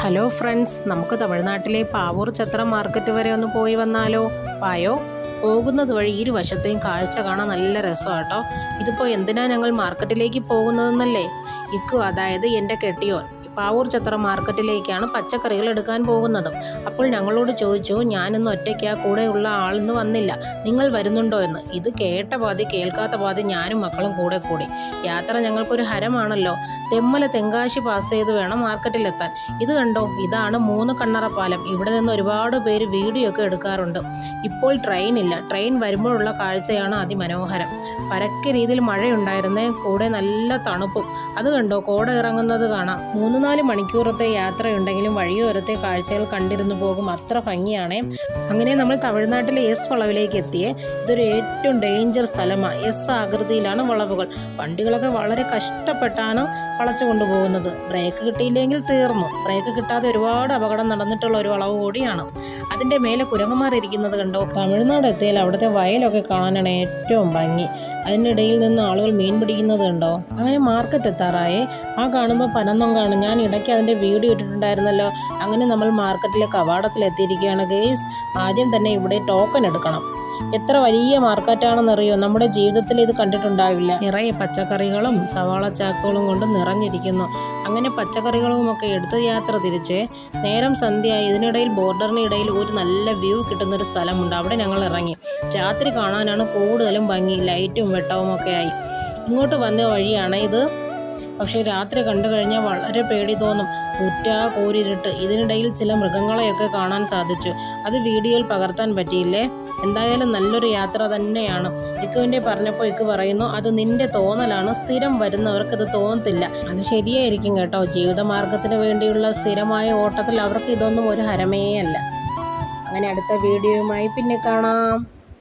Hello friends, നമുക്ക് തമിഴ്നാട്ടിലെ Pavoor ചത്ര market വരെ ഒന്ന് പോയി വന്നാലോ? പായോ. പോകുന്നത് വഴി ഇരുവശത്തെയും കാഴ്ച കാണാൻ നല്ല രസമാട്ടോ. ഇതിപ്പോൾ എന്തിനാ ഞങ്ങൾ മാർക്കറ്റിലേക്ക് പോകുന്നതെന്നല്ലേ? അതായത് എൻ്റെ കെട്ടിയോൻ പാവൂർ ചത്ര മാർക്കറ്റിലേക്കാണ് പച്ചക്കറികൾ എടുക്കാൻ പോകുന്നത്. അപ്പോൾ ഞങ്ങളോട് ചോദിച്ചു, ഞാനിന്ന് ഒറ്റയ്ക്കാ, കൂടെയുള്ള ആളിന്ന് വന്നില്ല, നിങ്ങൾ വരുന്നുണ്ടോ എന്ന്. ഇത് കേട്ട പാതി കേൾക്കാത്ത പാതി ഞാനും മക്കളും കൂടെ കൂടി. യാത്ര ഞങ്ങൾക്കൊരു ഹരമാണല്ലോ. തെമ്മല തെങ്കാശി പാസ് ചെയ്ത് വേണം മാർക്കറ്റിലെത്താൻ. ഇത് കണ്ടോ, ഇതാണ് 3 കണ്ണറ പാലം. ഇവിടെ നിന്ന് ഒരുപാട് പേര് വീഡിയോ ഒക്കെ എടുക്കാറുണ്ട്. ഇപ്പോൾ ട്രെയിൻ ഇല്ല. ട്രെയിൻ വരുമ്പോഴുള്ള കാഴ്ചയാണ് അതിമനോഹരം. പരക്കെ രീതിയിൽ മഴയുണ്ടായിരുന്നേ, കൂടെ നല്ല തണുപ്പും. അത് കണ്ടോ, കോട ഇറങ്ങുന്നത് കാണാം. 3-4 മണിക്കൂറത്തെ യാത്രയുണ്ടെങ്കിലും വഴിയോരത്തെ കാഴ്ചകൾ കണ്ടിരുന്നു പോകും. അത്ര ഭംഗിയാണേ. അങ്ങനെ നമ്മൾ തമിഴ്നാട്ടിലെ എസ് വളവിലേക്ക് എത്തിയേ. ഇതൊരു ഏറ്റവും ഡേഞ്ചർ സ്ഥലമാണ്. എസ് ആകൃതിയിലാണ് വളവുകൾ. വണ്ടികളൊക്കെ വളരെ കഷ്ടപ്പെട്ടാണ് വളച്ചു കൊണ്ടുപോകുന്നത്. ബ്രേക്ക് കിട്ടിയില്ലെങ്കിൽ തീർന്നു. ബ്രേക്ക് കിട്ടാതെ ഒരുപാട് അപകടം നടന്നിട്ടുള്ള ഒരു വളവ് കൂടിയാണ്. അതിൻ്റെ മേലെ കുരങ്ങന്മാർ ഇരിക്കുന്നത് കണ്ടോ. തമിഴ്നാട് എത്തിയാൽ അവിടുത്തെ വയലൊക്കെ കാണാനാണ് ഏറ്റവും ഭംഗി. അതിനിടയിൽ നിന്ന് ആളുകൾ മീൻ പിടിക്കുന്നത് കണ്ടോ. അങ്ങനെ മാർക്കറ്റ് എത്താറായേ. ആ കാണുന്ന പനന്നൊങ്കാണ്. ഞാൻ ഇടയ്ക്ക് അതിൻ്റെ വീഡിയോ ഇട്ടിട്ടുണ്ടായിരുന്നല്ലോ. അങ്ങനെ നമ്മൾ മാർക്കറ്റിലെ കവാടത്തിൽ എത്തിയിരിക്കുകയാണ് ഗെയ്സ്. ആദ്യം തന്നെ ഇവിടെ ടോക്കൺ എടുക്കണം. എത്ര വലിയ മാർക്കറ്റാണെന്നറിയോ. നമ്മുടെ ജീവിതത്തിൽ ഇത് കണ്ടിട്ടുണ്ടാവില്ല. നിറയെ പച്ചക്കറികളും സവാള ചാക്കുകളും കൊണ്ട് നിറഞ്ഞിരിക്കുന്നു. അങ്ങനെ പച്ചക്കറികളുമൊക്കെ എടുത്ത് യാത്ര തിരിച്ച് നേരം സന്ധ്യയായി. ഇതിനിടയിൽ ബോർഡറിനിടയിൽ ഒരു നല്ല വ്യൂ കിട്ടുന്നൊരു സ്ഥലമുണ്ട്. അവിടെ ഞങ്ങൾ ഇറങ്ങി. രാത്രി കാണാനാണ് കൂടുതലും ഭംഗി. ലൈറ്റും വെട്ടവും ഒക്കെ ആയി. ഇങ്ങോട്ട് വന്ന വഴിയാണ് ഇത്. പക്ഷേ രാത്രി കണ്ടു കഴിഞ്ഞാൽ വളരെ പേടി തോന്നും. കൂരിരുട്ട്. ഇതിനിടയിൽ ചില മൃഗങ്ങളെയൊക്കെ കാണാൻ സാധിച്ചു. അത് വീഡിയോയിൽ പകർത്താൻ പറ്റിയില്ലേ. എന്തായാലും നല്ലൊരു യാത്ര തന്നെയാണ്. ഇക്കുവിൻ്റെ പറഞ്ഞപ്പോൾ ഇക്ക് പറയുന്നു, അത് നിന്റെ തോന്നലാണ്, സ്ഥിരം വരുന്നവർക്കത് തോന്നത്തില്ല. അത് ശരിയായിരിക്കും കേട്ടോ. ജീവിതമാർഗത്തിന് വേണ്ടിയുള്ള സ്ഥിരമായ ഓട്ടത്തിൽ അവർക്ക് ഇതൊന്നും ഒരു ഹരമേ അല്ല. അങ്ങനെ അടുത്ത വീഡിയോയുമായി പിന്നെ കാണാം.